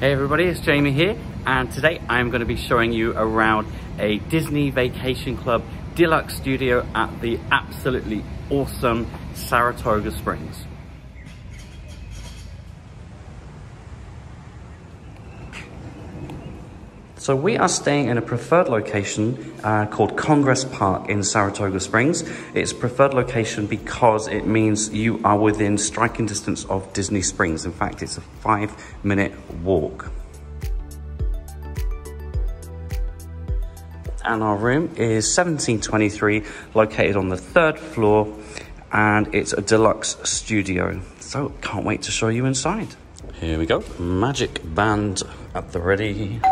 Hey everybody, it's Jamie here, and today I'm going to be showing you around a Disney Vacation Club Deluxe studio at the absolutely awesome Saratoga Springs. So we are staying in a preferred location called Congress Park in Saratoga Springs. It's a preferred location because it means you are within striking distance of Disney Springs. In fact, it's a 5-minute walk. And our room is 1723, located on the 3rd floor, and it's a deluxe studio. So can't wait to show you inside. Here we go, magic band at the ready.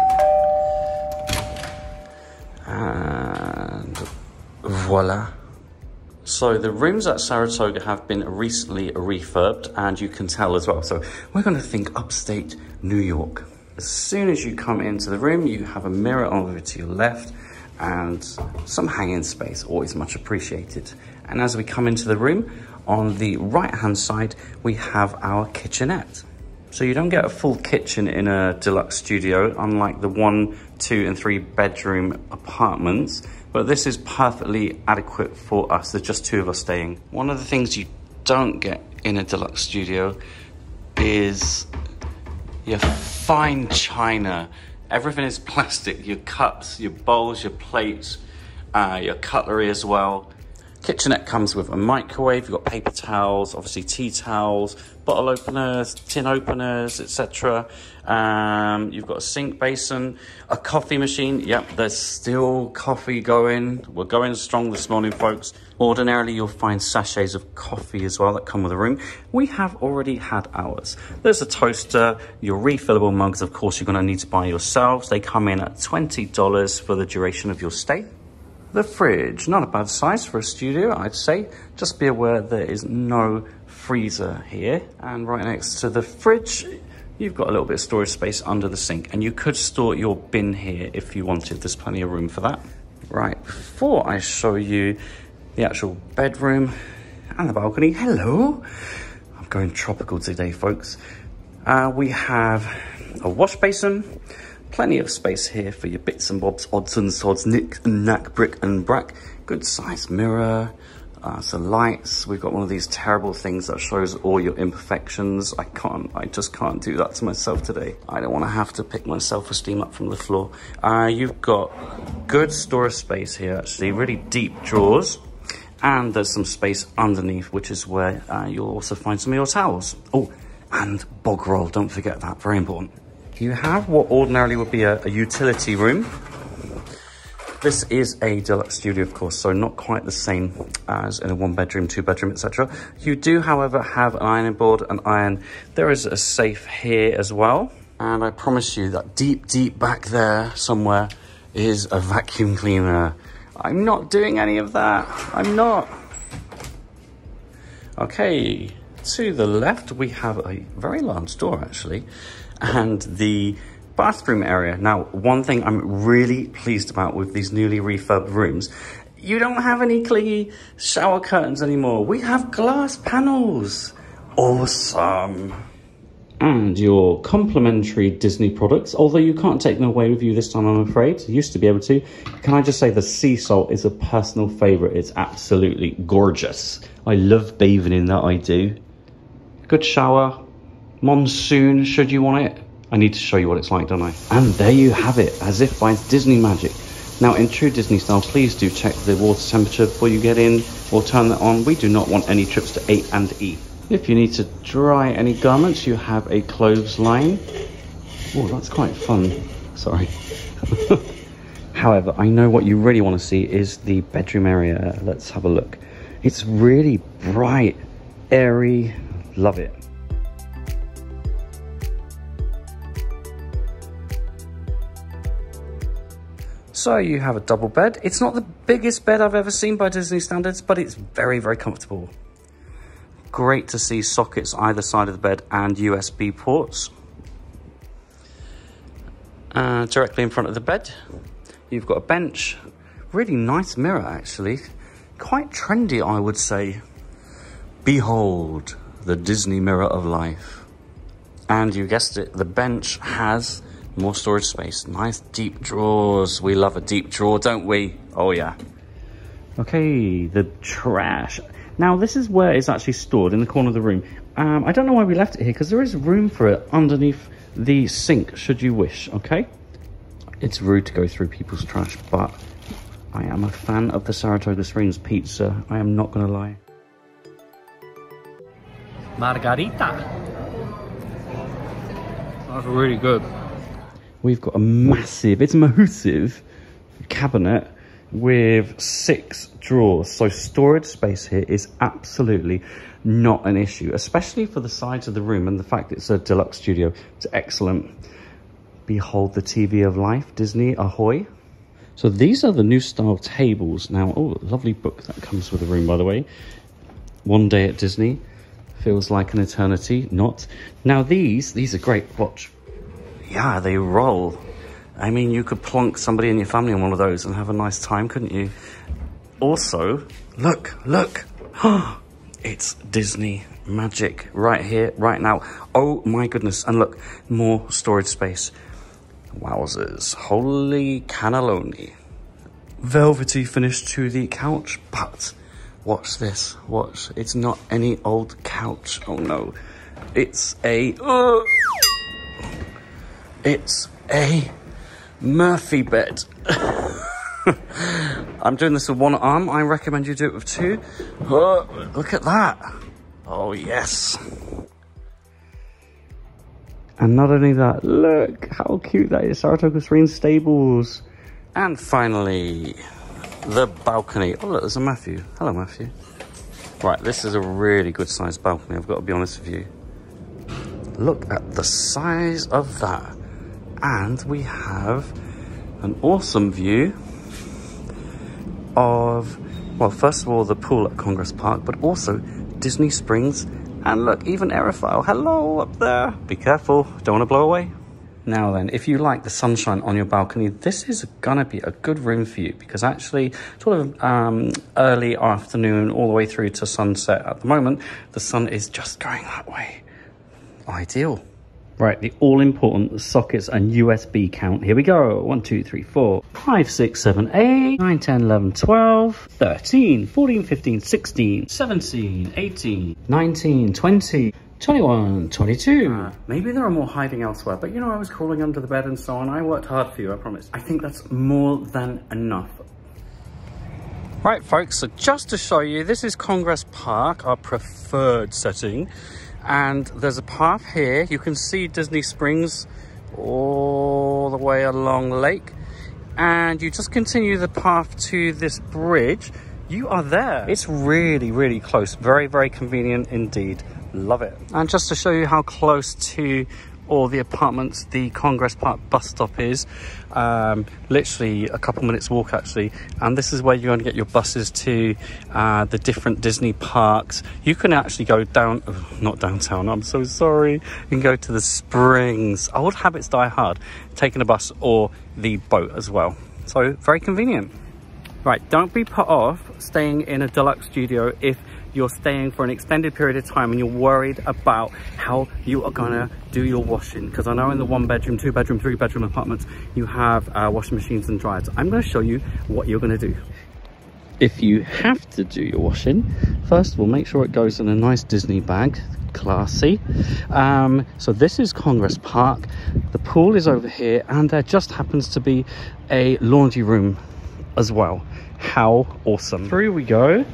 And voila. So the rooms at Saratoga have been recently refurbed, and you can tell as well. So we're going to think upstate New York. As soon as you come into the room, you have a mirror over to your left and some hanging space, always much appreciated. And as we come into the room, on the right hand side, we have our kitchenette. So you don't get a full kitchen in a deluxe studio, unlike the 1, 2 and 3 bedroom apartments, but this is perfectly adequate for us. There's just 2 of us staying. One of the things you don't get in a deluxe studio is your fine china. Everything is plastic, your cups, your bowls, your plates, your cutlery as well. Kitchenette comes with a microwave, you've got paper towels, obviously tea towels, bottle openers, tin openers, etc. You've got a sink basin, a coffee machine. Yep, there's still coffee going. We're going strong this morning, folks. Ordinarily, you'll find sachets of coffee as well that come with the room. We have already had ours. There's a toaster, your refillable mugs, of course, you're gonna need to buy yourselves. They come in at $20 for the duration of your stay. The fridge, not a bad size for a studio, I'd say. Just be aware there is no freezer here. And right next to the fridge, you've got a little bit of storage space under the sink. And you could store your bin here if you wanted. There's plenty of room for that. Right, before I show you the actual bedroom and the balcony, hello. I'm going tropical today, folks. We have a wash basin. Plenty of space here for your bits and bobs, odds and sods, knick and knack, brick and brack. Good sized mirror, some lights. We've got one of these terrible things that shows all your imperfections. I just can't do that to myself today. I don't want to have to pick my self-esteem up from the floor. You've got good storage space here, actually, really deep drawers. And there's some space underneath, which is where you'll also find some of your towels. Oh, and bog roll, don't forget that, very important. You have what ordinarily would be a utility room. This is a deluxe studio, of course, so not quite the same as in a 1-bedroom, 2-bedroom, etc. You do, however, have an ironing board, an iron. There is a safe here as well. And I promise you that deep, deep back there somewhere is a vacuum cleaner. I'm not doing any of that. I'm not. Okay, to the left, we have a very large door, actually. And the bathroom area. Now, one thing I'm really pleased about with these newly refurbed rooms, you don't have any clingy shower curtains anymore. We have glass panels. Awesome. And your complimentary Disney products, although you can't take them away with you this time, I'm afraid. You used to be able to. Can I just say the sea salt is a personal favorite. It's absolutely gorgeous. I love bathing in that, I do. Good shower. Monsoon, should you want it. I need to show you what it's like, don't I? And there you have it, as if by Disney magic. Now, in true Disney style, please do check the water temperature before you get in, or turn that on. We do not want any trips to A and E. If you need to dry any garments, you have a clothesline. Oh, that's quite fun. Sorry. However, I know what you really want to see is the bedroom area. Let's have a look. It's really bright, airy. Love it. So you have a double bed. It's not the biggest bed I've ever seen by Disney standards, but it's very, very comfortable. Great to see sockets either side of the bed and USB ports. Directly in front of the bed, you've got a bench. Really nice mirror, actually. Quite trendy, I would say. Behold, the Disney mirror of life. And you guessed it, the bench has more storage space. Nice deep drawers. We love a deep drawer, don't we? Oh yeah. Okay, the trash. Now this is where it's actually stored, in the corner of the room. I don't know why we left it here, because there is room for it underneath the sink, should you wish, okay? It's rude to go through people's trash, but I am a fan of the Saratoga Springs pizza. I am not going to lie. Margarita. That's really good. We've got a massive, it's a massive cabinet with 6 drawers. So storage space here is absolutely not an issue, especially for the size of the room and the fact it's a deluxe studio. It's excellent. Behold the TV of life, Disney ahoy. So these are the new style tables. Now, oh, lovely book that comes with the room, by the way. One Day at Disney. Feels like an eternity. Not. Now these are great. Watch. Yeah, they roll. I mean, you could plonk somebody in your family on one of those and have a nice time, couldn't you? Also, look. It's Disney magic right here, right now. Oh my goodness. And look, more storage space. Wowzers. Holy cannelloni. Velvety finish to the couch, but watch this. Watch. It's not any old couch. Oh no. It's a Murphy bed. I'm doing this with one arm. I recommend you do it with 2. Look at that. Oh yes. And not only that, look how cute that is. Saratoga Springs Stables. And finally, the balcony. Oh look, there's a Matthew. Hello Matthew. Right, this is a really good sized balcony, I've got to be honest with you. Look at the size of that. And we have an awesome view of, well, first of all, the pool at Congress Park, but also Disney Springs. And look, even aerofoil. Hello up there. Be careful, don't want to blow away. Now then, if you like the sunshine on your balcony, this is gonna be a good room for you, because actually sort of early afternoon all the way through to sunset at the moment, the sun is just going that way. Ideal. Right, the all-important sockets and USB count. Here we go. 1, 2, 3, 4, 5, 6, 7, 8, 9, 10, 11, 12, 13, 14, 15, 16, 17, 18, 19, 20, 21, 22. Maybe there are more hiding elsewhere, but you know, I was crawling under the bed and so on. I worked hard for you, I promise. I think that's more than enough. Right, folks, so just to show you, this is Congress Park, our preferred setting. And there's a path here. You can see Disney Springs all the way along the lake. And you just continue the path to this bridge. You are there. It's really, really close. Very, very convenient indeed. Love it. And just to show you how close to all the apartments the Congress Park bus stop is, literally a couple minutes walk actually, and this is where you're going to get your buses to the different Disney parks. You can actually go down, not downtown, I'm so sorry, you can go to the Springs. Old habits die hard, taking a bus or the boat as well, so very convenient. Right, don't be put off staying in a deluxe studio if you're staying for an extended period of time and you're worried about how you are gonna do your washing, because I know in the 1-bedroom, 2-bedroom, 3-bedroom apartments you have washing machines and dryers. I'm going to show you what you're going to do. If you have to do your washing, first of all, make sure it goes in a nice Disney bag, classy. So this is Congress Park, the pool is over here, and there just happens to be a laundry room as well. How awesome. Through we go.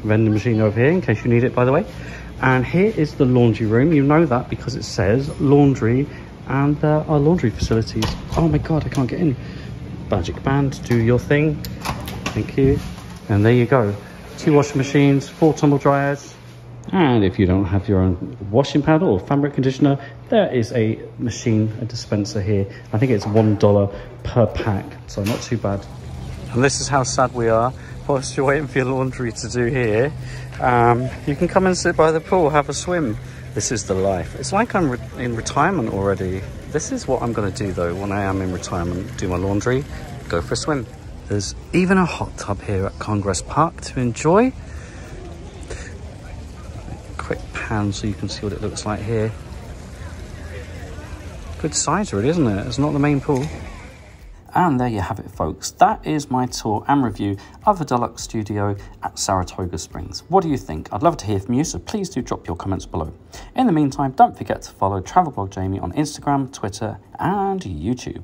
Vending machine over here in case you need it, by the way. And here is the laundry room. You know that because it says laundry, and there are laundry facilities. Oh my god, I can't get in. Magic band, do your thing. Thank you. And there you go. 2 washing machines, 4 tumble dryers. And if you don't have your own washing powder or fabric conditioner, there is a machine, a dispenser here. I think it's $1 per pack, so not too bad. And this is how sad we are. Whilst you're waiting for your laundry to do here, you can come and sit by the pool, have a swim. This is the life. It's like I'm in retirement already. This is what I'm going to do though when I am in retirement. Do my laundry, go for a swim. There's even a hot tub here at Congress Park to enjoy. Quick pan so you can see what it looks like here. Good size really, isn't it? It's not the main pool. And there you have it, folks. That is my tour and review of the Deluxe Studio at Saratoga Springs. What do you think? I'd love to hear from you, so please do drop your comments below. In the meantime, don't forget to follow Travel Blog Jamie on Instagram, Twitter, and YouTube.